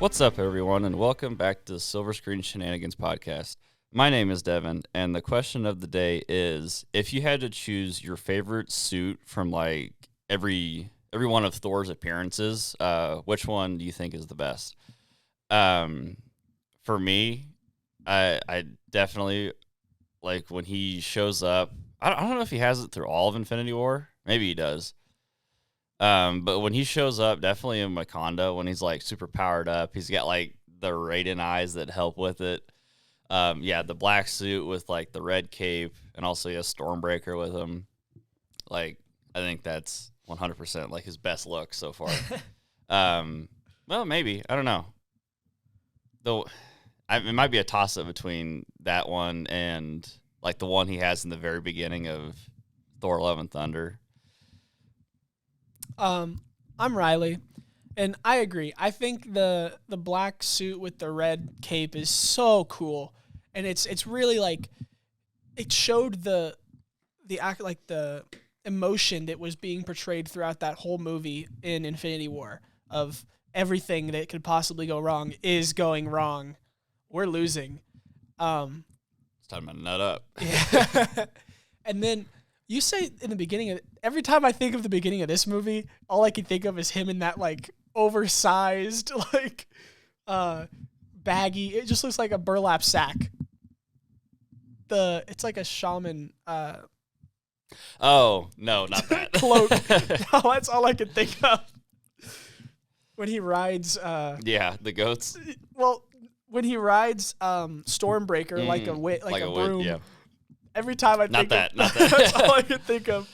What's up, everyone, and welcome back to the Silver Screen Shenanigans podcast. My name is Devin, and the question of the day is: if you had to choose your favorite suit from like every one of Thor's appearances, which one do you think is the best? For me, I definitely like when he shows up. I don't know if he has it through all of Infinity War. Maybe he does. But when he shows up, definitely in Wakanda, when he's like super powered up, he's got like the Raiden eyes that help with it. Yeah, the black suit with like the red cape, and also he has Stormbreaker with him. Like, I think that's 100% like his best look so far. Well, maybe, I don't know. Though, it might be a toss up between that one and like the one he has in the very beginning of Thor: Love and Thunder. I'm Riley, and I agree. I think the black suit with the red cape is so cool, and it's really like it showed the act like the emotion that was being portrayed throughout that whole movie in Infinity War of everything that could possibly go wrong is going wrong. We're losing. It's time to nut up. Yeah. And then you say in the beginning of every time I think of the beginning of this movie, all I can think of is him in that like oversized, like baggy. It just looks like a burlap sack. It's like a shaman Oh, no, not that. cloak. No, that's all I can think of. When he rides Yeah, the goats. well, when he rides Stormbreaker like a broom. Yeah. Every time I think Not that. that's all I can think of.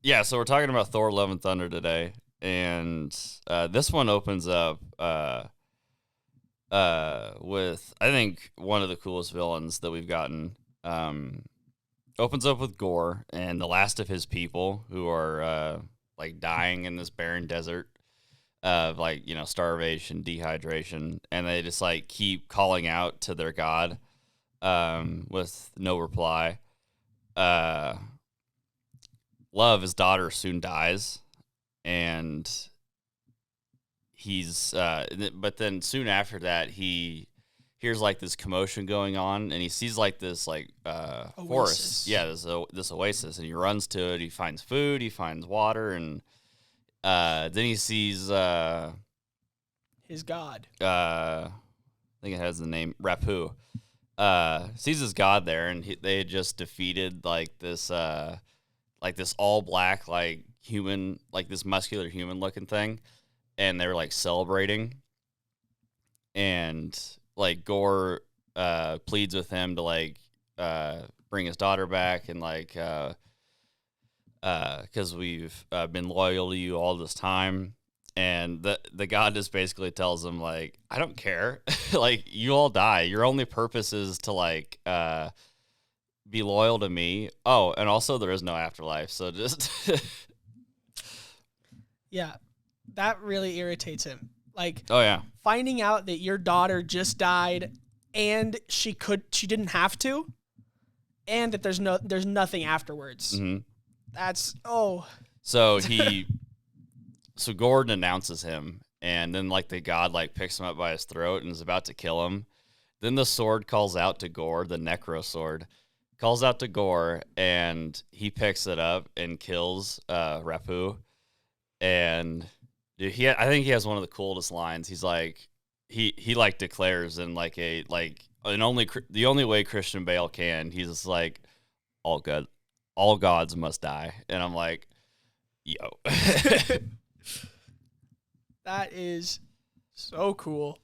Yeah, so we're talking about Thor: Love and Thunder today, and this one opens up with, I think, one of the coolest villains that we've gotten. Opens up with Gore and the last of his people who are like dying in this barren desert of like, starvation, dehydration, and they just like keep calling out to their god with no reply. Love, his daughter, soon dies, and but then soon after that, he hears like this commotion going on, and he sees like this like forest. Yeah, this oasis, and he runs to it. He finds food, he finds water, and then he sees His god. I think it has the name Rapu. Sees his god there, and they had just defeated like this all black like human, like this muscular human looking thing, and they were like celebrating, and like Gore pleads with him to like bring his daughter back, and like because we've been loyal to you all this time. And the god just basically tells him, like, I don't care. Like, you all die. Your only purpose is to, like, be loyal to me. Oh, and also there is no afterlife. So just... Yeah, that really irritates him. Like, oh, yeah. Finding out that your daughter just died and she didn't have to, and that there's nothing afterwards. Mm-hmm. That's, So Gordon announces him, and then like the god like picks him up by his throat and is about to kill him. Then the sword calls out to Gore, the Necro sword, calls out to Gore, and he picks it up and kills Rapu. And dude, I think he has one of the coolest lines. He's like, he like declares in like the only way Christian Bale can. He's just like, all gods must die, and I'm like, yo. That is so cool.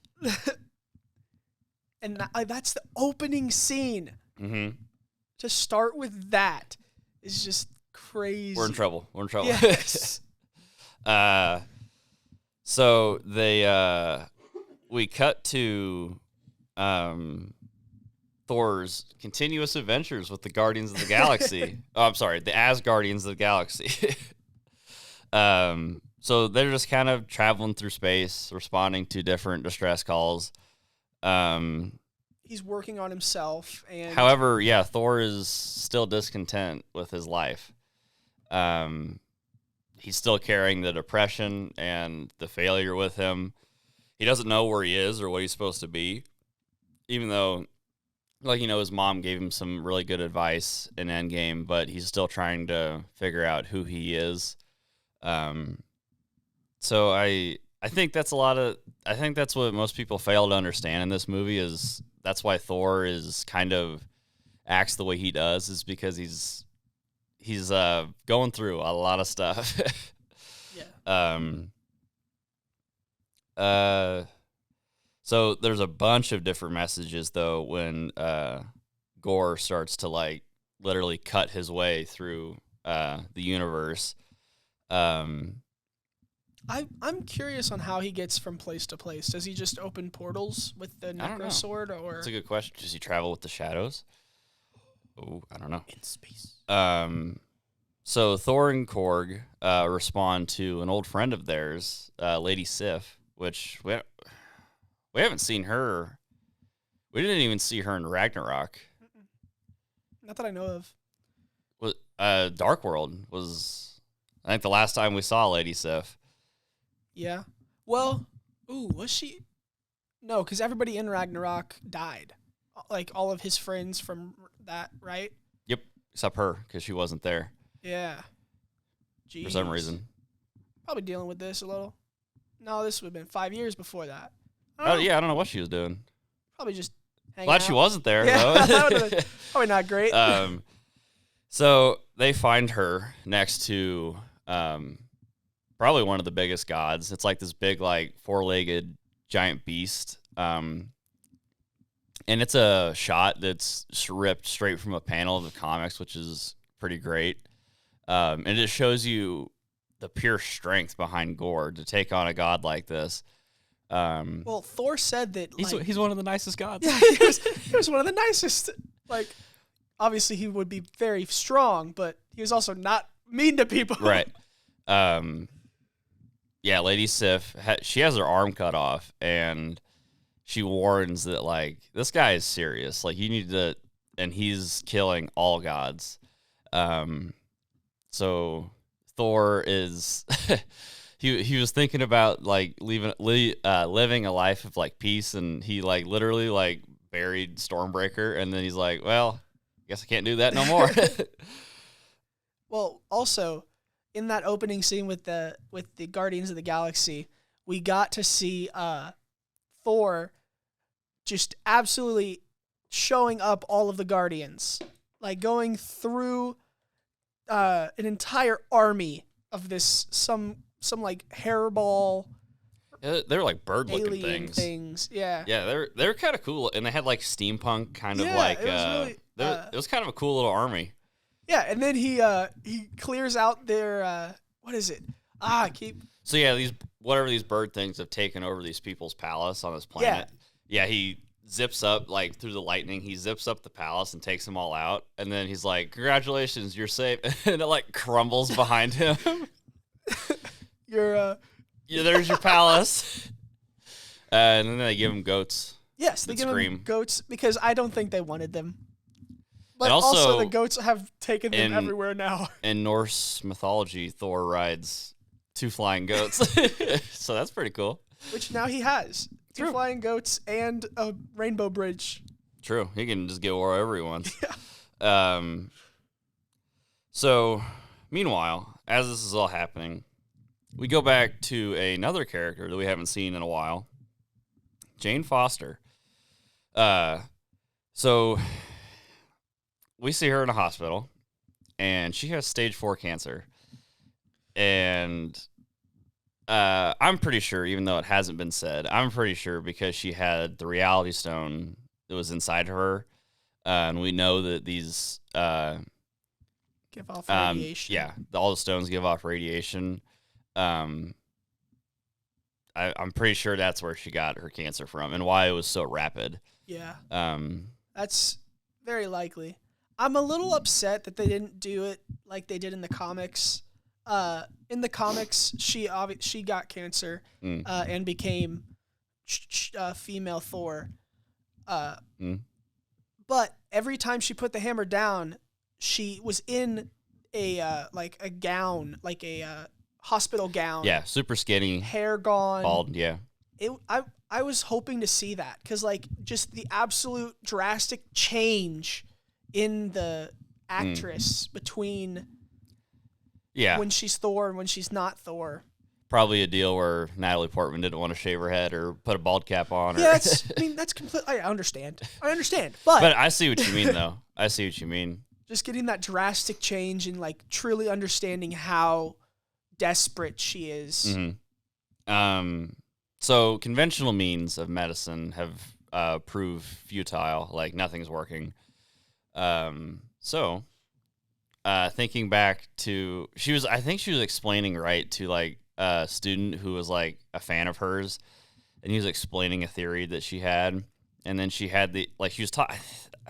And that's the opening scene. Mm-hmm. To start with that is just crazy. We're in trouble. Yes. So we cut to Thor's continuous adventures with the Guardians of the Galaxy. Oh, I'm sorry, the Asgardians of the Galaxy. So they're just kind of traveling through space, responding to different distress calls. He's working on himself, and however, yeah, Thor is still discontent with his life. He's still carrying the depression and the failure with him. he doesn't know where he is or what he's supposed to be, even though, like, his mom gave him some really good advice in Endgame, but he's still trying to figure out who he is. So I think that's I think that's what most people fail to understand in this movie, is that's why Thor is kind of acts the way he does, is because he's going through a lot of stuff. So there's a bunch of different messages though when Gore starts to like literally cut his way through the universe. I'm curious on how he gets from place to place. Does he just open portals with the necro sword, or that's a good question. Does he travel with the shadows? Oh, I don't know. In space. So Thor and Korg respond to an old friend of theirs, Lady Sif, which we haven't seen her. We didn't even see her in Ragnarok. Not that I know of. Dark World was, I think, the last time we saw Lady Sif. Yeah. Well, was she? No, because everybody in Ragnarok died. Like all of his friends from that, right? Yep, except her, because she wasn't there. Yeah. Jeez. For some reason. Probably dealing with this a little. No, this would have been 5 years before that. Yeah, I don't know what she was doing. Probably just hanging Glad out. she wasn't there, yeah, though. that would have been probably not great. So they find her next to probably one of the biggest gods. It's like this big, like, four-legged giant beast. And it's a shot that's ripped straight from a panel of the comics, which is pretty great. And it shows you the pure strength behind Gore to take on a god like this. Well, Thor said that he's one of the nicest gods. Yeah, he was one of the nicest. Like, obviously he would be very strong, but he was also not mean to people. Right. Yeah, Lady Sif, she has her arm cut off, and she warns that, like, this guy is serious. Like, you need to, and he's killing all gods. So Thor is, he was thinking about, like, living a life of, like, peace, and he, like, literally, like, buried Stormbreaker, and then he's like, well, I guess I can't do that no more. Well, also, in that opening scene with the Guardians of the Galaxy, we got to see Thor just absolutely showing up all of the Guardians, like going through an entire army of this some like hairball. They're like bird-looking alien things. Yeah. Yeah, they're kind of cool, and they had like steampunk kind of it was kind of a cool little army. Yeah, and then he clears out their what is it? So yeah, these bird things have taken over these people's palace on this planet. Yeah, he zips up, like, through the lightning. He zips up the palace and takes them all out, and then he's like, "Congratulations, you're safe." And it like crumbles behind him. There's your palace. And then they give him goats. Yes, they give him goats because I don't think they wanted them. But and also the goats have taken them everywhere now. In Norse mythology, Thor rides 2 flying goats. So that's pretty cool. Which now he has. 2 flying goats and a rainbow bridge. True. He can just go wherever he wants. Yeah. So, meanwhile, as this is all happening, we go back to another character that we haven't seen in a while, Jane Foster. So we see her in a hospital, and she has stage 4 cancer. And I'm pretty sure, even though it hasn't been said, I'm pretty sure because she had the reality stone that was inside her, and we know that these give off radiation. Yeah, all the stones give off radiation. I'm pretty sure that's where she got her cancer from and why it was so rapid. Yeah. That's very likely. I'm a little upset that they didn't do it like they did in the comics. In the comics, she got cancer and became female Thor. But every time she put the hammer down, she was in a gown, like a hospital gown. Yeah, super skinny, hair gone, bald. Yeah, I was hoping to see that because like just the absolute drastic change in the actress between when she's Thor and when she's not Thor. Probably a deal where Natalie Portman didn't want to shave her head or put a bald cap on. Yeah, that's completely. I understand, but I see what you mean, though. I see what you mean. Just getting that drastic change and like truly understanding how desperate she is. Mm-hmm. So conventional means of medicine have proved futile. Like nothing's working. Thinking back to I think she was explaining to like a student who was like a fan of hers, and he was explaining a theory that she had, and then she had she was talking.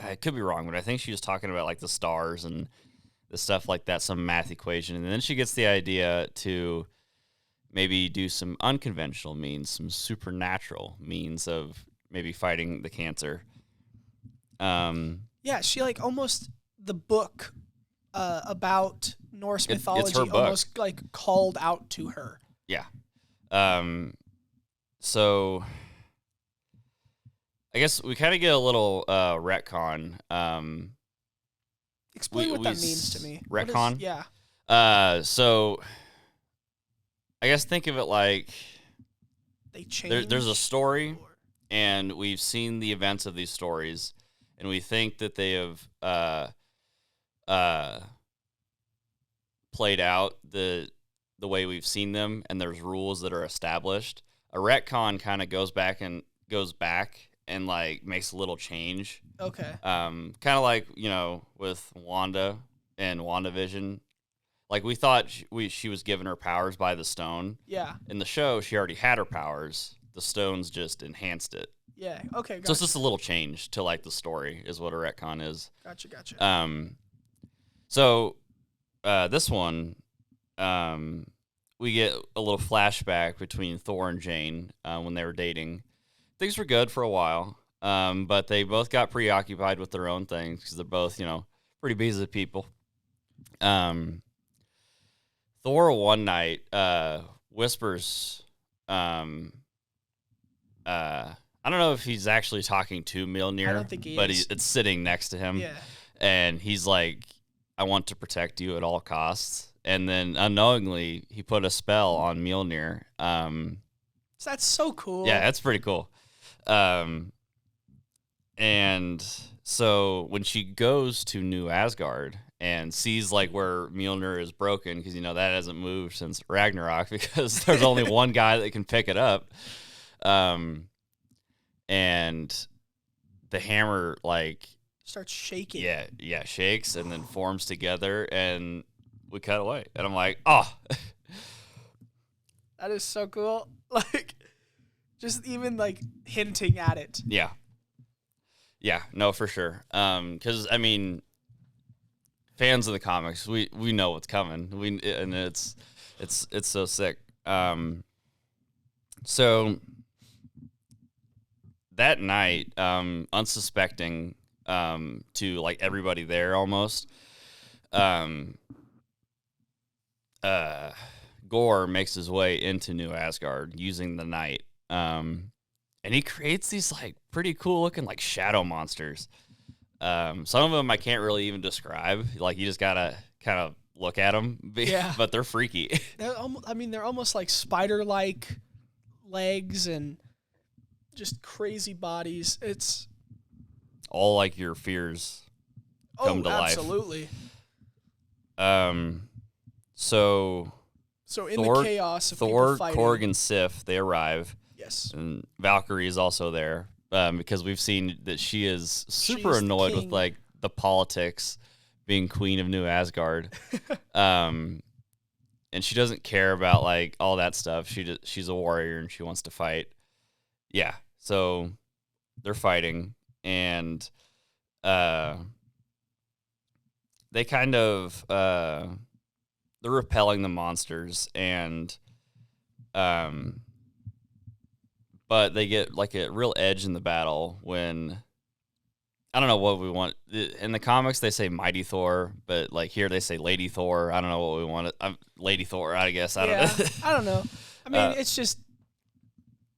I could be wrong, but I think she was talking about like the stars and the stuff like that, some math equation, and then she gets the idea to maybe do some unconventional means, some supernatural means of maybe fighting the cancer. Yeah, she like almost the book about Norse mythology almost like called out to her. Yeah. So I guess we kind of get a little retcon. Explain what that means to me. Retcon? Yeah. So I guess think of it like they change. There's a story, and we've seen the events of these stories, and we think that they have played out the way we've seen them, and there's rules that are established. A retcon kind of goes back and like makes a little change. Okay. Kind of like, with Wanda and WandaVision. Like we thought she was given her powers by the stone. Yeah. In the show, she already had her powers. The stones just enhanced it. Yeah. Okay. Gotcha. So it's just a little change to like the story is what a retcon is. Gotcha. So this one, we get a little flashback between Thor and Jane when they were dating. Things were good for a while, but they both got preoccupied with their own things because they're both, pretty busy people. Thor one night whispers, I don't know if he's actually talking to Mjolnir, I don't think he but is. it's sitting next to him. Yeah. And he's like, I want to protect you at all costs. And then unknowingly, he put a spell on Mjolnir. So that's so cool. Yeah, that's pretty cool. And so when she goes to New Asgard and sees like where Mjolnir is broken, because that hasn't moved since Ragnarok because there's only one guy that can pick it up. And the hammer like starts shaking. Yeah, shakes and then forms together, and we cut away. And I'm like, oh, that is so cool. Like, just even like hinting at it. Yeah, no, for sure. Because I mean, fans of the comics, we know what's coming. And it's so sick. So that night, unsuspecting to like everybody there almost, Gore makes his way into New Asgard using the night. And he creates these like pretty cool looking like shadow monsters. Some of them I can't really even describe. Like you just gotta kind of look at them. Yeah. But they're freaky. They're almost like spider-like legs and just crazy bodies. It's all like your fears come to life. Absolutely. So in the chaos of Thor, people fighting, Korg, and Sif, they arrive. Yes. And Valkyrie is also there because we've seen that she is super annoyed with like the politics being queen of New Asgard. And she doesn't care about like all that stuff. She's a warrior and she wants to fight. Yeah. So they're fighting and they kind of they're repelling the monsters and but they get like a real edge in the battle when I don't know what we want. In the comics, they say Mighty Thor, but like here they say Lady Thor. I don't know what we want. Lady Thor, I guess. I don't know. I don't know. I mean, it's just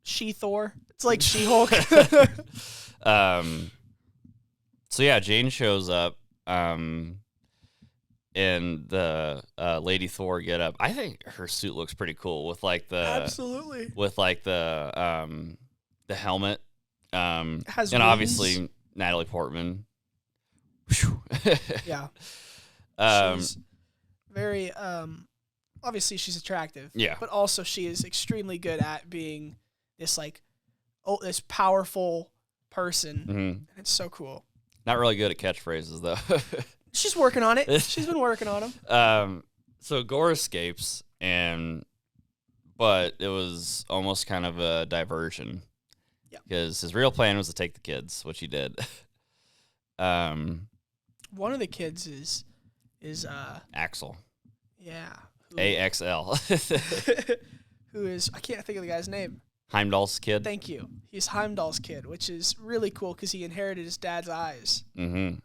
She-Thor. It's like She-Hulk. So yeah, Jane shows up. And the Lady Thor get up. I think her suit looks pretty cool with like the Absolutely. The helmet. Has and wings. Obviously Natalie Portman. Yeah. She's very obviously she's attractive. Yeah. But also she is extremely good at being this like this powerful person. Mm-hmm. And it's so cool. Not really good at catchphrases though. She's working on it. She's been working on them. So Gore escapes, but it was almost kind of a diversion. Yeah. Because his real plan was to take the kids, which he did. One of the kids is Axel. Yeah. AXL. Who is, I can't think of the guy's name. Heimdall's kid. Thank you. He's Heimdall's kid, which is really cool because he inherited his dad's eyes. Mm-hmm.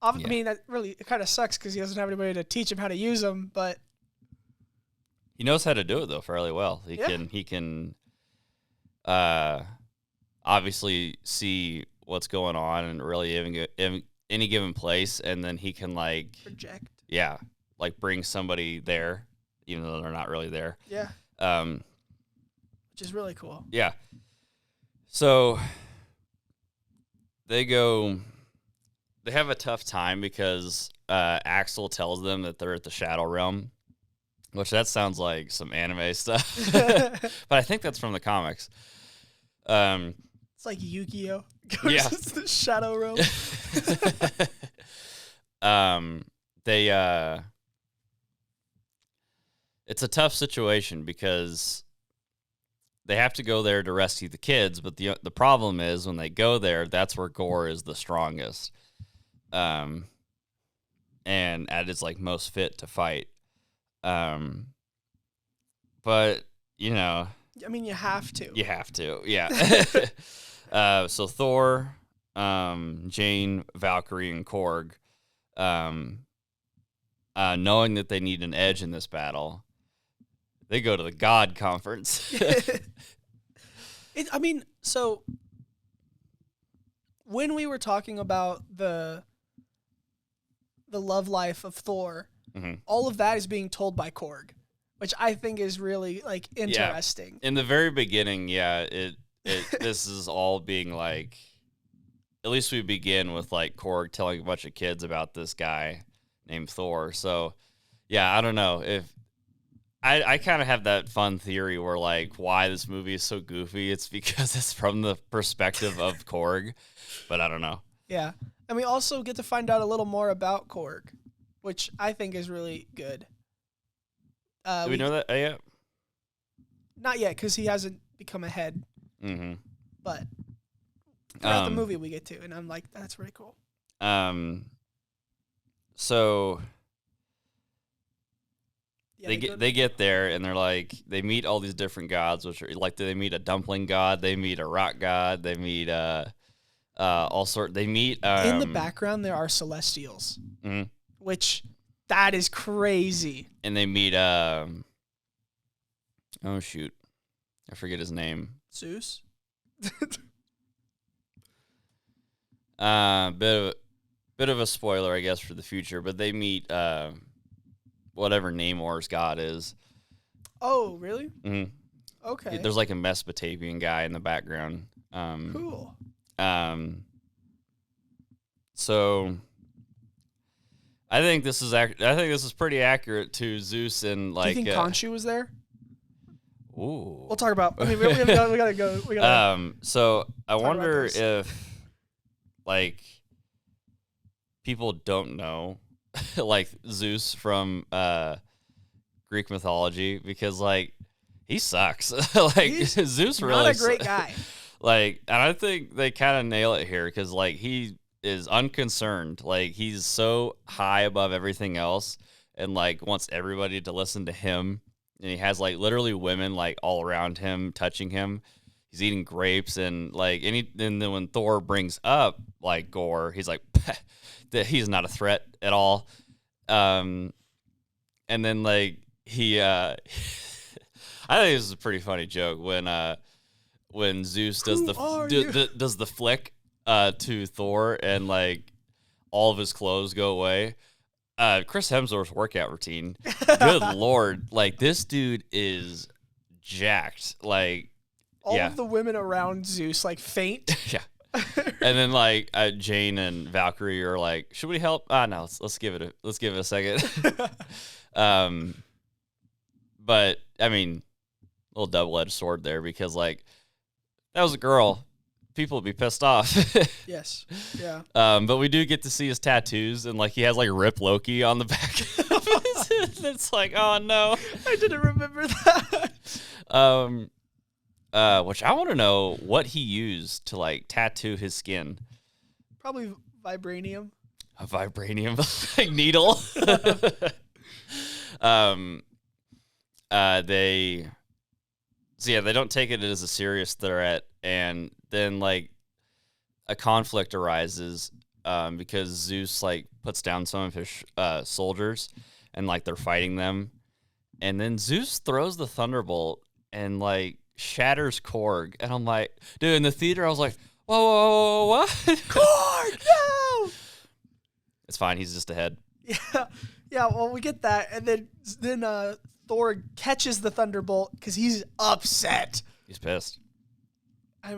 I mean, that really it kind of sucks because he doesn't have anybody to teach him how to use them, but he knows how to do it though fairly well. He can obviously see what's going on and really in any given place, and then he can like project. Yeah, like bring somebody there, even though they're not really there. Yeah. Which is really cool. Yeah. So they have a tough time because Axel tells them that they're at the Shadow Realm, which that sounds like some anime stuff. But I think that's from the comics. It's like Yu-Gi-Oh! Goes to the Shadow Realm. It's a tough situation because they have to go there to rescue the kids, but the problem is when they go there, that's where Gore is the strongest. And at his like most fit to fight. But you know, I mean, you have to. You have to, yeah. So Thor, Jane, Valkyrie, and Korg, knowing that they need an edge in this battle, they go to the God Conference. I mean, so when we were talking about the love life of Thor, mm-hmm. all of that is being told by Korg, which I think is really like interesting. Yeah. In the very beginning, this is all being like, at least we begin with like Korg telling a bunch of kids about this guy named Thor. So yeah, I don't know if I kind of have that fun theory where like why this movie is so goofy. It's because it's from the perspective of Korg, but I don't know. Yeah. And we also get to find out a little more about Korg, which I think is really good. Do we know that yet? Not yet, because he hasn't become a head. Mm-hmm. But throughout the movie we get to, and I'm like, that's pretty cool. So they get there, and they're like, they meet all these different gods, which are like, they meet a dumpling god, they meet a rock god, they meet all sort. They meet in the background there are celestials, mm-hmm. which that is crazy. And they meet oh shoot, I forget his name. Zeus. Bit of a spoiler, I guess, for the future, but they meet whatever Namor's god is. Oh, really? Mm-hmm. Okay. There's like a Mesopotamian guy in the background. Cool. So I think this is pretty accurate to Zeus and like. Do you think Khonshu was there? Ooh. We'll talk about. I mean, we gotta go. So I wonder if like people don't know like Zeus from Greek mythology, because like he sucks. Like he's Zeus really not a great guy. Like, and I think they kind of nail it here because like he is unconcerned. Like he's so high above everything else and like wants everybody to listen to him. And he has like literally women like all around him touching him. He's eating grapes and like and then when Thor brings up like Gore, he's like that he's not a threat at all. And then like he I I think this is a pretty funny joke when Zeus does does the flick to Thor and like all of his clothes go away. Chris Hemsworth's workout routine. Good Lord, like this dude is jacked. Like all of the women around Zeus like faint. Yeah. And then like Jane and Valkyrie are like, should we help? No, let's give it a second. But I mean, a little double-edged sword there because like that was a girl. People would be pissed off. Yes. Yeah. But we do get to see his tattoos and like he has like Rip Loki on the back. It's like, oh no. I didn't remember that. Which I want to know what he used to like tattoo his skin. Probably vibranium. A vibranium like needle. They don't take it as a serious threat, and then like a conflict arises because Zeus like puts down some of his soldiers, and like they're fighting them, and then Zeus throws the thunderbolt and like shatters Korg, and I'm like, dude, in the theater I was like, whoa, what? Korg, no! It's fine, he's just ahead. Yeah. Well, we get that, and then Thor catches the thunderbolt because he's upset. He's pissed. He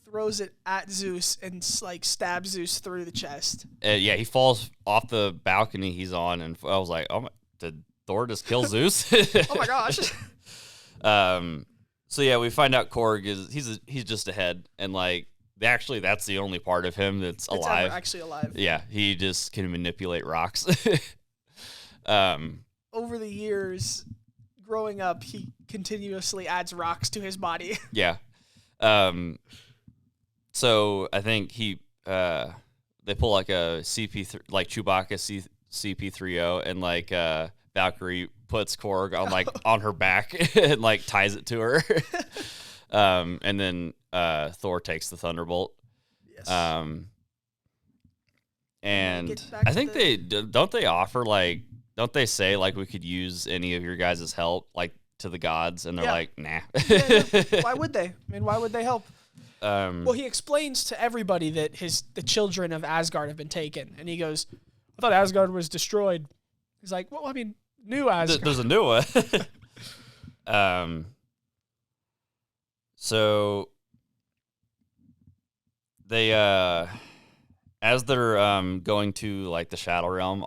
throws it at Zeus and like stabs Zeus through the chest. Yeah, he falls off the balcony he's on, and I was like, "Oh my! Did Thor just kill Zeus?" Oh my gosh! So yeah, we find out Korg he's just ahead, and like that's the only part of him that's alive. Ever actually alive. Yeah, he just can manipulate rocks. Over the years, growing up, he continuously adds rocks to his body. Yeah. So I think they pull like a CP3, like Chewbacca CP30, and like Valkyrie puts Korg on like on her back and like ties it to her. And then Thor takes the thunderbolt. Yes. And I think they offer like, don't they say like we could use any of your guys' help like to the gods, and they're like, nah. Why would they? I mean, why would they help? Well, he explains to everybody that the children of Asgard have been taken, and he goes, I thought Asgard was destroyed. He's like, well, I mean, new Asgard. There's a new one. So they as they're going to like the Shadow Realm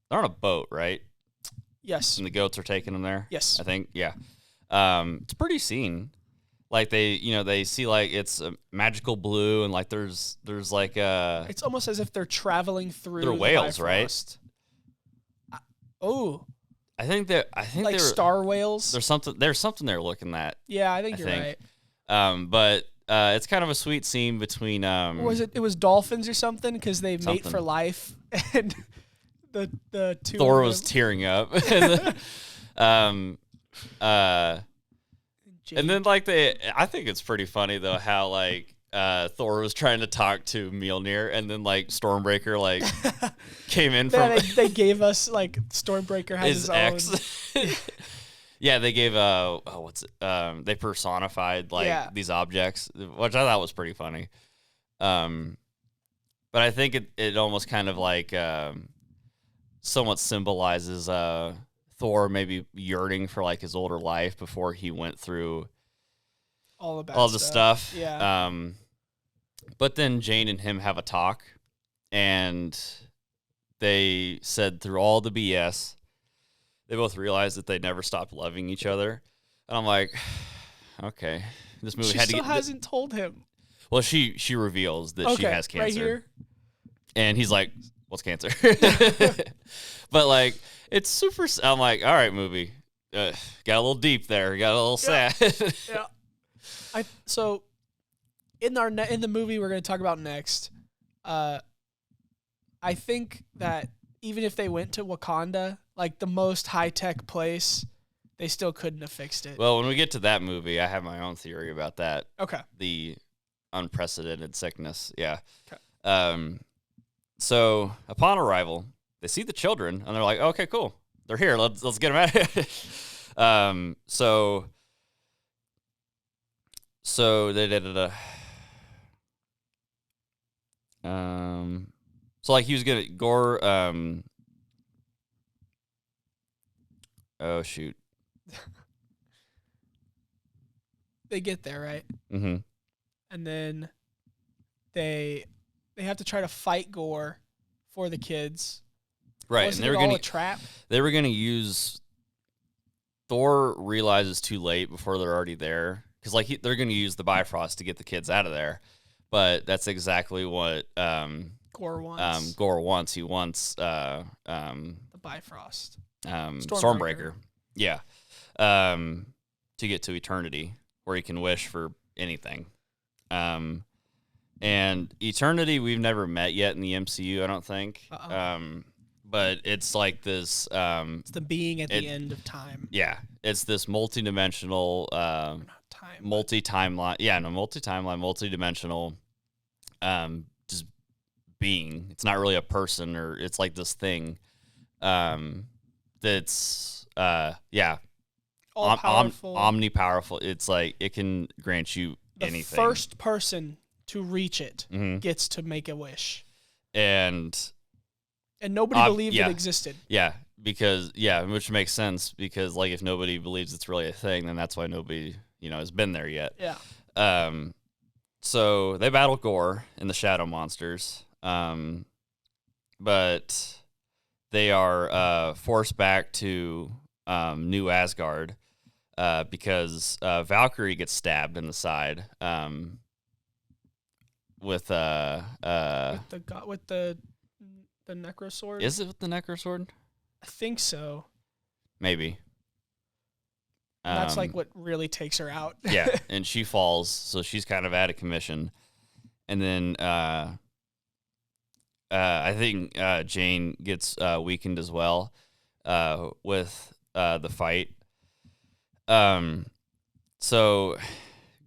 they're on a boat, right? Yes. And the goats are taking them there? Yes. I think, yeah. It's a pretty scene. Like they see like it's a magical blue, and like there's like it's almost as if they're traveling through they're whales, right? I think like they're star whales. There's something they're looking at. Yeah, I think you're right. But it's kind of a sweet scene between it was dolphins or something, because they mate for life, and the two Thor was tearing up. And and then like I think it's pretty funny though how like Thor was trying to talk to Mjolnir, and then like Stormbreaker like came in from they gave us like Stormbreaker has his ex. own. Yeah, they gave they personified like these objects, which I thought was pretty funny. But I think it almost kind of like somewhat symbolizes Thor maybe yearning for like his older life before he went through all the stuff. Yeah. But then Jane and him have a talk, and they said through all the BS, they both realized that they never stopped loving each other. And I'm like, okay, this movie hasn't told him. Well, she reveals that she has cancer. Right here. And he's like, what's cancer? But like, it's super. I'm like, all right, movie. Got a little deep there. Got a little sad. Yeah. So in the movie we're going to talk about next, I think that even if they went to Wakanda, like the most high-tech place, they still couldn't have fixed it. Well, when we get to that movie, I have my own theory about that. Okay. The unprecedented sickness. Yeah. Okay. So upon arrival, they see the children, and they're like, okay, cool. They're here. Let's get them out of here. So So they did so like he was gonna Gore. Oh shoot. They get there, right? Mm-hmm. And then they have to try to fight Gore for the kids. Right, Wasn't and they it were all gonna a trap? they were gonna use. Thor realizes too late before they're already there because like they're gonna use the Bifrost to get the kids out of there, but that's exactly what Gore wants Gore wants. He wants the Bifrost. Stormbreaker. Yeah. To get to eternity where he can wish for anything. And eternity we've never met yet in the MCU, I don't think. But it's like this it's the being at the end of time. Yeah. It's this multi-dimensional multi-timeline. Yeah, no, multi-timeline, multi-dimensional just being. It's not really a person, or it's like this thing that's all powerful, omnipowerful. It's like it can grant you anything. The first person to reach it gets to make a wish, and nobody believed it existed. Yeah, which makes sense because like if nobody believes it's really a thing, then that's why nobody has been there yet. Yeah. So they battle Gore and the Shadow Monsters, but they are forced back to New Asgard because Valkyrie gets stabbed in the side with the Necrosword. Is it with the Necrosword? I think so. Maybe. That's like what really takes her out. Yeah, and she falls, so she's kind of out of commission. And then I think Jane gets weakened as well with the fight. So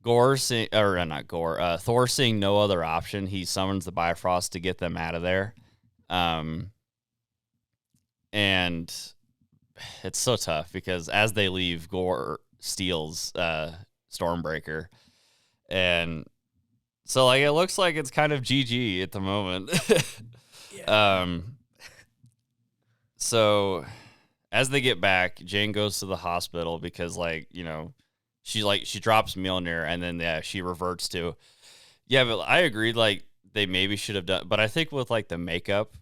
Thor seeing no other option, he summons the Bifrost to get them out of there. And it's so tough because as they leave, Gore steals Stormbreaker, and so like it looks like it's kind of GG at the moment. Yeah. So as they get back, Jane goes to the hospital because she drops Mjolnir and then she reverts to but I agreed they maybe should have done, but I think with the makeup,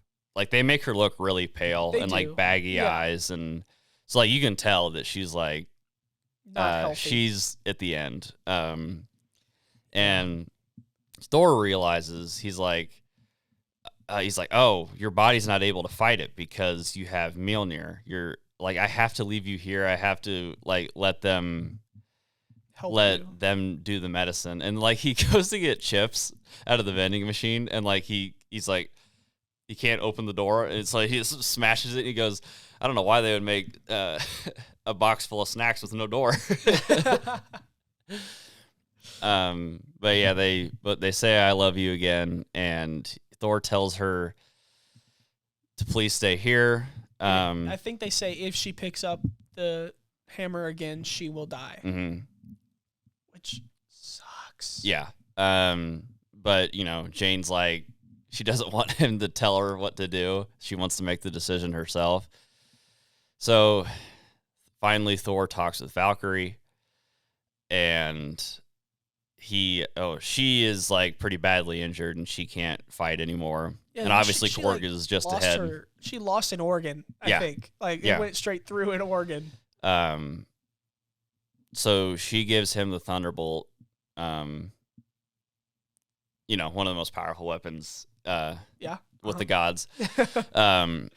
they make her look really pale and baggy eyes, and so you can tell that she's she's at the end. And Thor realizes he's like, oh, your body's not able to fight it because you have Mjolnir. You're I have to leave you here. I have to let them do the medicine. And he goes to get chips out of the vending machine, and he's like, he can't open the door. And it's he just smashes it. And he goes, I don't know why they would make a box full of snacks with no door. But yeah, they say I love you again, and Thor tells her to please stay here. I think they say if she picks up the hammer again, she will die. Mm-hmm. Which sucks. Yeah. But Jane's she doesn't want him to tell her what to do. She wants to make the decision herself. So finally Thor talks with Valkyrie, and she is pretty badly injured and she can't fight anymore. Yeah, and obviously Korg is just ahead. She lost an organ, I think. It went straight through an organ. So she gives him the Thunderbolt, one of the most powerful weapons with the gods. And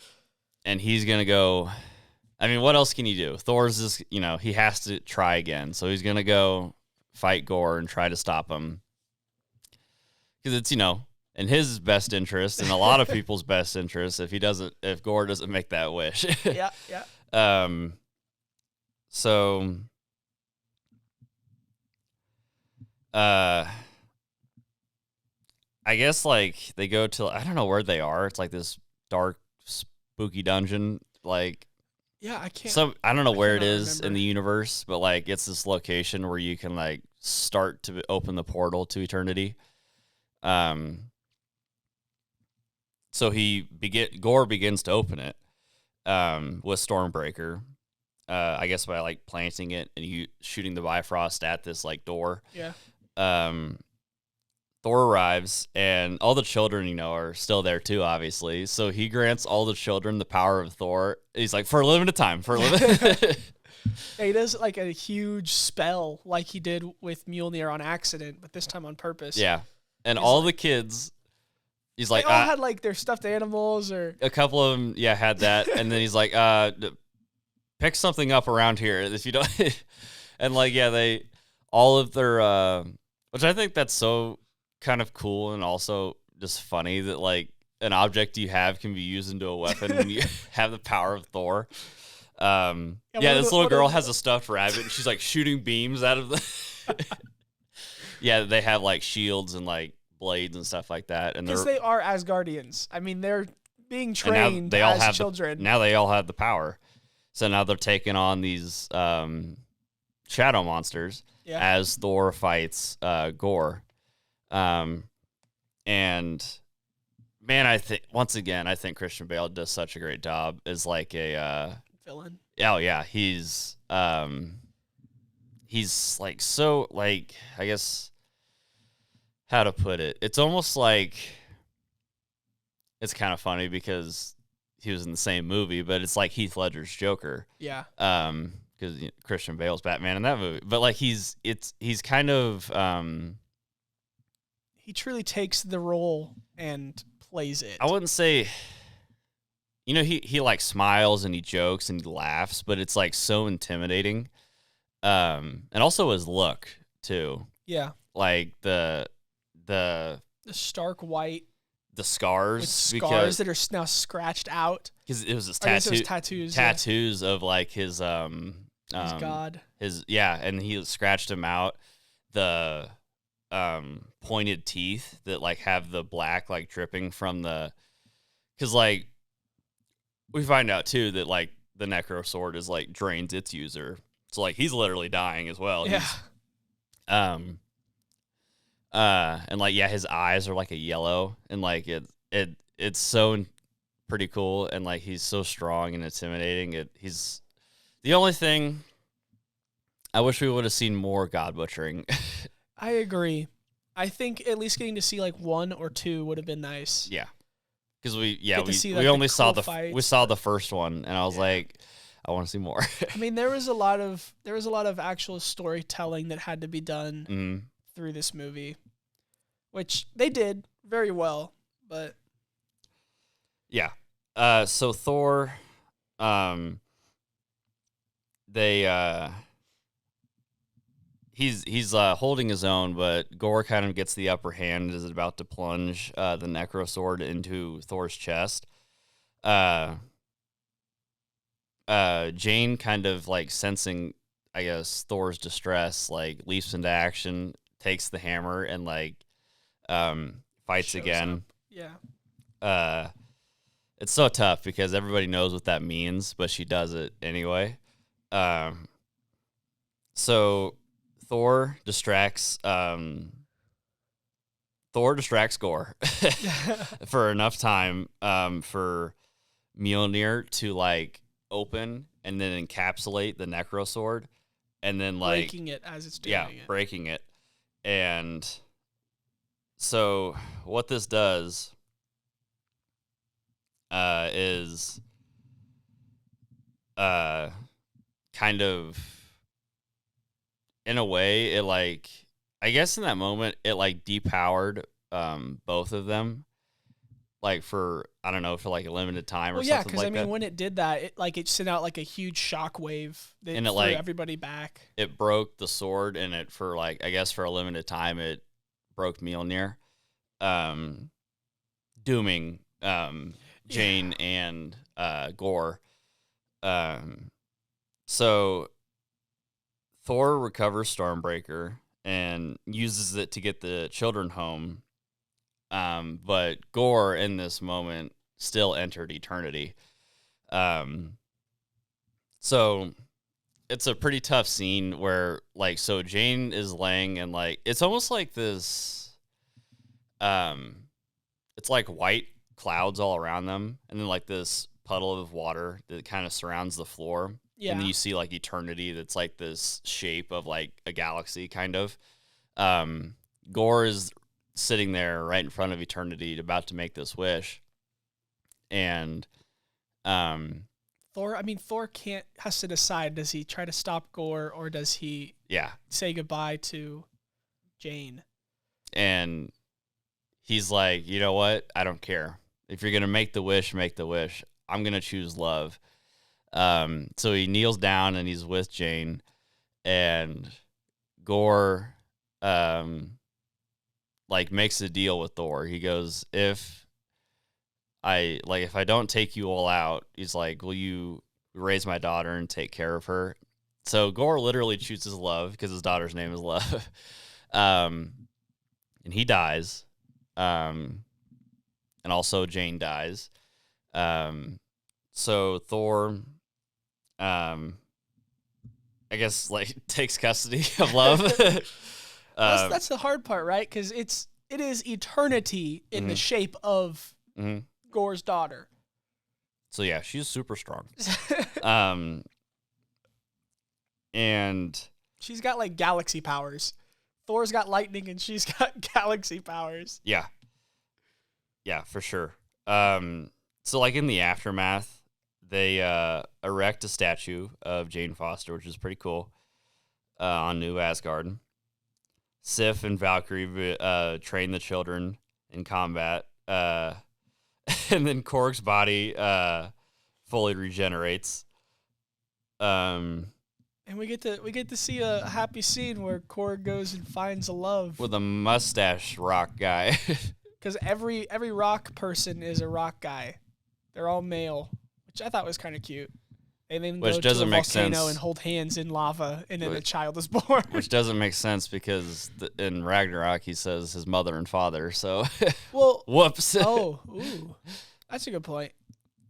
he's going to go, I mean, what else can he do? Thor's just, he has to try again. So he's going to go fight Gore and try to stop him. Because it's, in his best interest and a lot of people's best interest if Gore doesn't make that wish. Yeah. So I guess they go to, I don't know where they are. It's this dark, spooky dungeon. Yeah, I can't. I don't know where it is in the universe, but it's this location where you can start to open the portal to eternity. So Gore begins to open it with Stormbreaker. I guess by like planting it and shooting the Bifrost at this like door. Yeah. Thor arrives, and all the children, are still there too, obviously. So he grants all the children the power of Thor. He's like, for a limited time, Yeah, he does like a huge spell like he did with Mjolnir on accident, but this time on purpose. Yeah. And He's all like, the kids, he's they like, all had like their stuffed animals or... a couple of them, had that. And then he's like, pick something up around here if you don't. And like, all of their, which I think that's so kind of cool and also just funny that like an object you have can be used into a weapon when you have the power of Thor. This little girl has a stuffed rabbit and she's like shooting beams out of the. Yeah, they have like shields and like blades and stuff like that, and because they are Asgardians. I mean, they're being trained as children. Now they all have the power, so now they're taking on these shadow monsters as Thor fights Gore. And man, I think Christian Bale does such a great job as like a villain. Oh yeah, he's like so like I guess how to put it. It's almost like it's kind of funny because he was in the same movie, but it's like Heath Ledger's Joker. Yeah. Because Christian Bale's Batman in that movie, but like he's kind of he truly takes the role and plays it. I wouldn't say, he like smiles and he jokes and he laughs, but it's like so intimidating. And also his look too. Yeah. Like the stark white, the scars, with scars that are now scratched out. Because it was his tattoos of like his god. And he scratched him out. The pointed teeth that like have the black like dripping from because like we find out too that like the Necro Sword is like drains its user, so like he's literally dying as well. Yeah. And like his eyes are like a yellow, and like it's so pretty cool, and like he's so strong and intimidating. He's the only thing I wish we would have seen more god butchering. I agree. I think at least getting to see like one or two would have been nice. Yeah, because we only saw the first one, and I was like, I want to see more. I mean, there was a lot of actual storytelling that had to be done through this movie, which they did very well. But yeah, so Thor, He's holding his own, but Gore kind of gets the upper hand as it's about to plunge the Necro Sword into Thor's chest. Jane, kind of like sensing, I guess, Thor's distress, like leaps into action, takes the hammer, and like fights again. Yeah. It's so tough because everybody knows what that means, but she does it anyway. So Thor distracts Gore for enough time for Mjolnir to like open and then encapsulate the Necro Sword, and then like breaking it as it's doing it. Breaking it. And so what this does is kind of, in a way, it like, I guess in that moment it like depowered both of them, like for, I don't know, for like a limited time or something like that. Well, yeah, because I mean, when it did that, it sent out like a huge shockwave that threw everybody back. It broke the sword, and it for like, I guess for a limited time, it broke Mjolnir, dooming Jane and Gore. So Thor recovers Stormbreaker and uses it to get the children home. But Gore, in this moment, still entered eternity. So it's a pretty tough scene where like so Jane is laying and like it's almost like this it's like white clouds all around them and then like this puddle of water that kind of surrounds the floor. Yeah. And then you see like eternity that's like this shape of like a galaxy kind of. Gore is sitting there right in front of eternity about to make this wish. And Thor has to decide, does he try to stop Gore or does he say goodbye to Jane? And he's like, you know what? I don't care. If you're going to make the wish, make the wish. I'm going to choose love. So he kneels down and he's with Jane, and Gore like makes a deal with Thor. He goes, if I don't take you all out, he's like, will you raise my daughter and take care of her? So Gore literally chooses love because his daughter's name is Love. And he dies. And also Jane dies. So Thor, I guess like takes custody of Love. That's the hard part, right? Because it is eternity in the shape of Gore's daughter. So yeah, she's super strong. And she's got like galaxy powers. Thor's got lightning and she's got galaxy powers. Yeah. Yeah, for sure. So like in the aftermath, they erect a statue of Jane Foster, which is pretty cool, on New Asgard. Sif and Valkyrie train the children in combat. And then Korg's body fully regenerates. And we get to see a happy scene where Korg goes and finds a love with a mustache rock guy. Because every rock person is a rock guy. They're all male, which I thought was kind of cute. And then which go doesn't to a make volcano sense. and hold hands in lava, and then a child is born. Which doesn't make sense because in Ragnarok he says his mother and father. So, well, whoops. That's a good point.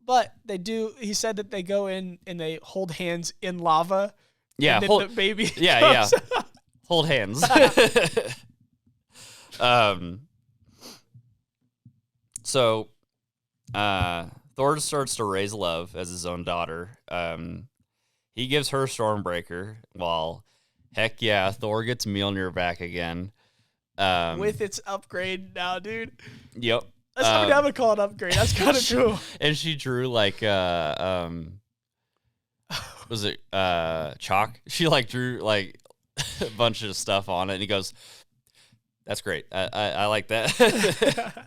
But they do. He said that they go in and they hold hands in lava. Yeah, and then the baby. Yeah. Hold hands. So, Thor starts to raise Love as his own daughter. He gives her Stormbreaker, while, heck yeah, Thor gets Mjolnir back again. With its upgrade now, dude. Yep. I'm gonna call it upgrade. That's kind of cool. And she drew like was it chalk? She like drew like a bunch of stuff on it, and he goes, "That's great. I like that."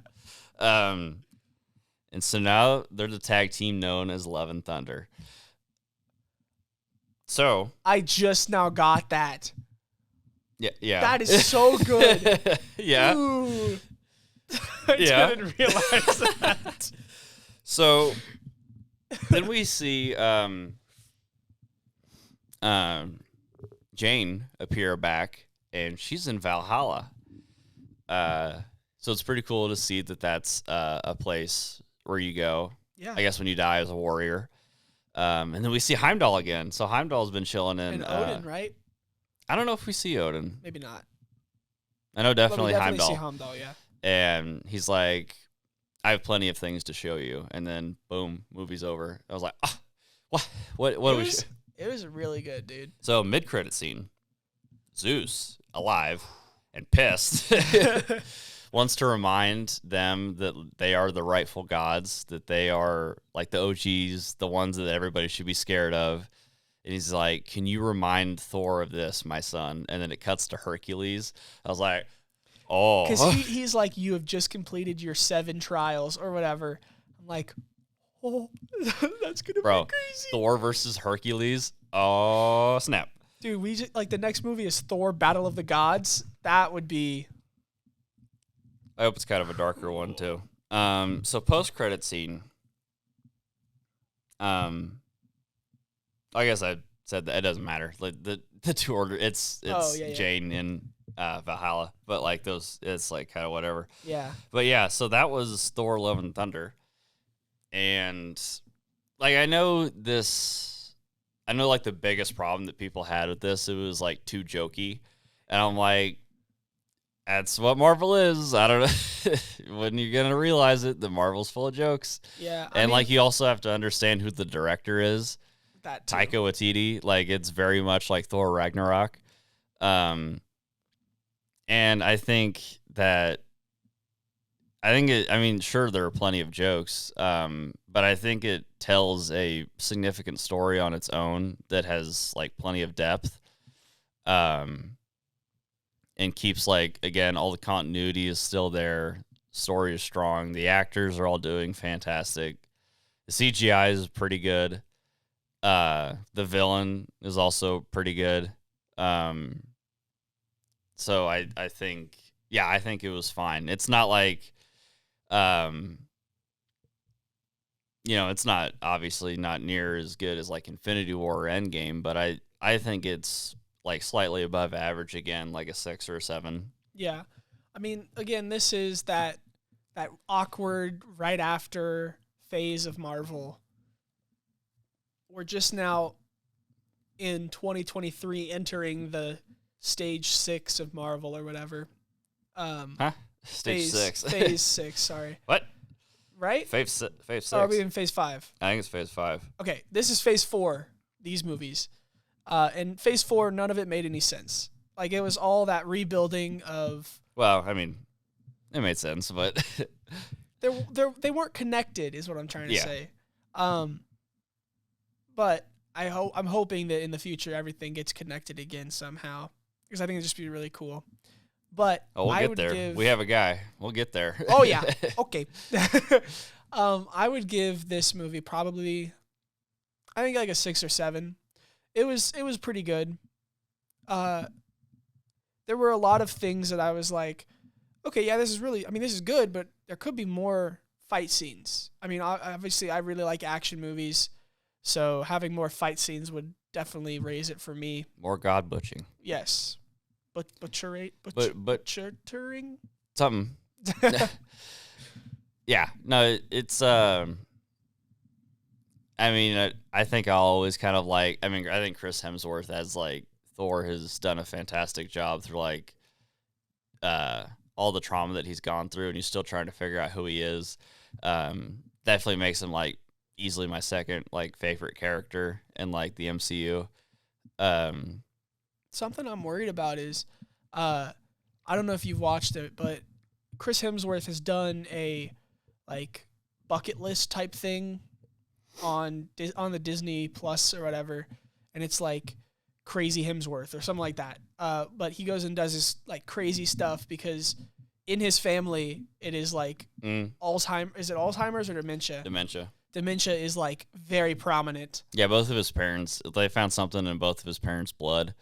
And so now they're the tag team known as Love and Thunder. So I just now got that. Yeah. That is so good. Yeah. Ooh. I didn't realize that. So then we see Jane appear back, and she's in Valhalla. So it's pretty cool to see that that's a place where you go. Yeah. I guess when you die as a warrior. And then we see Heimdall again. So Heimdall's been chilling in Odin, right? I don't know if we see Odin. Maybe not. I know definitely Heimdall. See Heimdall, yeah. And he's like, I have plenty of things to show you. And then, boom, movie's over. I was like, what do we show? It was really good, dude. So, mid-credit scene, Zeus, alive and pissed, wants to remind them that they are the rightful gods, that they are like the OGs, the ones that everybody should be scared of. And he's like, can you remind Thor of this, my son? And then it cuts to Hercules. I was like, oh. Because he's like, you have just completed your 7 trials or whatever. I'm like, oh, that's going to be crazy. Thor versus Hercules. Oh, snap. Dude, we just, like, the next movie is Thor, Battle of the Gods. That would be... I hope it's kind of a darker one, too. So, post-credit scene. I guess I said that it doesn't matter. Like the two order, it's Jane and Valhalla, but like those, it's like kind of whatever. Yeah. But yeah, so that was Thor: Love and Thunder, and like I know I know like the biggest problem that people had with this, it was like too jokey. And I'm like, that's what Marvel is. I don't know when you're gonna realize it. The Marvel's full of jokes. Yeah, I And mean, like you also have to understand who the director is. that too. Taika Waititi. Like it's very much like Thor Ragnarok. And I think that I mean, sure, there are plenty of jokes, but I think it tells a significant story on its own that has like plenty of depth, and keeps like again all the continuity is still there. Story is strong. The actors are all doing fantastic. The CGI is pretty good. The villain is also pretty good. So I think I think it was fine. It's not like um, it's not obviously not near as good as like Infinity War or Endgame, but I think it's like slightly above average again, like a 6 or a 7. Yeah. I mean, again, this is that awkward right after phase of Marvel. We're just now in 2023 entering the stage 6 of Marvel or whatever. Huh? Stage phase, 6. Phase 6, sorry. What? Right? Phase 6. Oh, are we in phase 5? I think it's phase 5. Okay, this is phase 4, these movies. And phase 4, none of it made any sense. Like, it was all that rebuilding of... Well, I mean, it made sense, but... they weren't connected, is what I'm trying to say. But I'm hoping that in the future, everything gets connected again somehow. Because I think it'd just be really cool. But we'll I get would there. We have a guy. We'll get there. Oh, yeah. Okay. I would give this movie probably, I think like a 6 or 7. It was pretty good. There were a lot of things that I was like, okay, yeah, this is good, but there could be more fight scenes. I mean, obviously, I really like action movies, so having more fight scenes would definitely raise it for me. More god butching. Yes. Butchering? Something. Yeah. No, it's I mean, I think I'll always kind of like, I think Chris Hemsworth as like Thor has done a fantastic job through like all the trauma that he's gone through, and he's still trying to figure out who he is. Definitely makes him like easily my second like favorite character in like the MCU. Something I'm worried about is, I don't know if you've watched it, but Chris Hemsworth has done a like bucket list type thing on the Disney Plus or whatever, and it's like Crazy Hemsworth or something like that. But he goes and does this like crazy stuff because in his family it is like Alzheimer's. Is it Alzheimer's or dementia? Dementia is like very prominent. Yeah, both of his parents, they found something in both of his parents' blood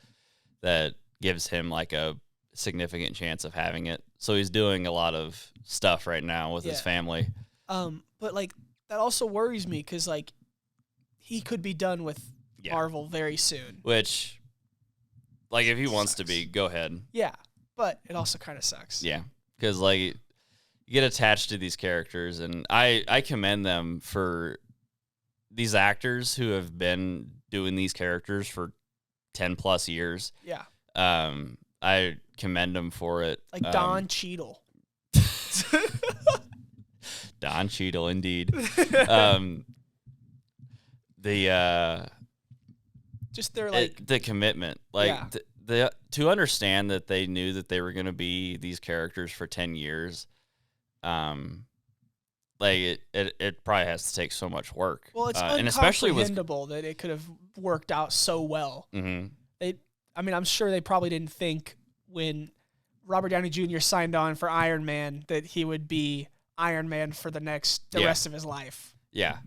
that gives him like a significant chance of having it. So he's doing a lot of stuff right now with his family. But like that also worries me because like he could be done with Marvel very soon. Which, like, if he wants to be, go ahead. Yeah, but it also kind of sucks. Yeah, because like you get attached to these characters, and I commend them for these actors who have been doing these characters for 10 plus years. Yeah. I commend them for it. Like Don Cheadle. Don Cheadle, indeed. Just their like the commitment, like the to understand that they knew that they were going to be these characters for 10 years. Like it probably has to take so much work. Well, it's and especially that it could have worked out so well. Mm-hmm. I'm sure they probably didn't think when Robert Downey Jr. signed on for Iron Man that he would be Iron Man for the rest of his life. Yeah.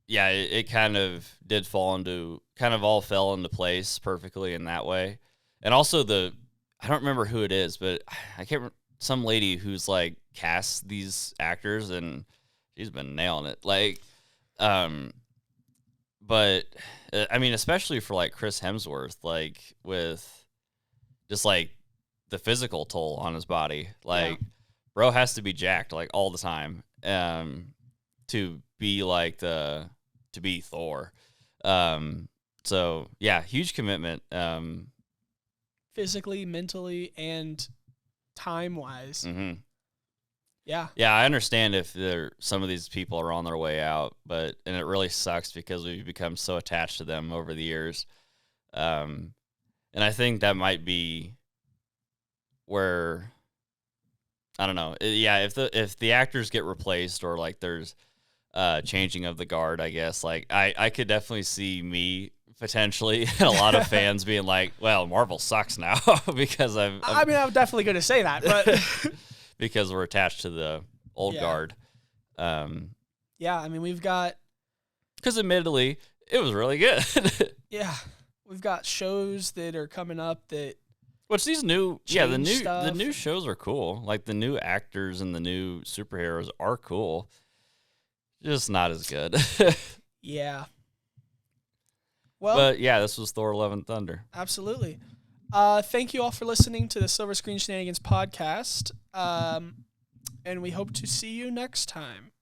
It kind of did all fell into place perfectly in that way. And also I don't remember who it is, but I can't remember, some lady who's like cast these actors, and she's been nailing it. Like, but I mean, especially for like Chris Hemsworth, like with just like the physical toll on his body, like bro has to be jacked like all the time, to be like the to be Thor. So yeah, huge commitment. Physically, mentally, and time-wise. Mm-hmm. Yeah. Yeah, I understand if some of these people are on their way out, and it really sucks because we've become so attached to them over the years. And I think that might be where, I don't know. Yeah, if the actors get replaced or like there's changing of the guard, I guess, like I could definitely see me potentially and a lot of fans being like, well, Marvel sucks now because I'm definitely going to say that, but because we're attached to the old guard. Yeah, I mean, we've got, because admittedly, it was really good. Yeah, we've got shows that are coming up that. Which these new, the stuff. new shows are cool. Like the new actors and the new superheroes are cool. Just not as good. Yeah. Well, but yeah, this was Thor: Love and Thunder. Absolutely. Thank you all for listening to the Silver Screen Shenanigans podcast. And we hope to see you next time.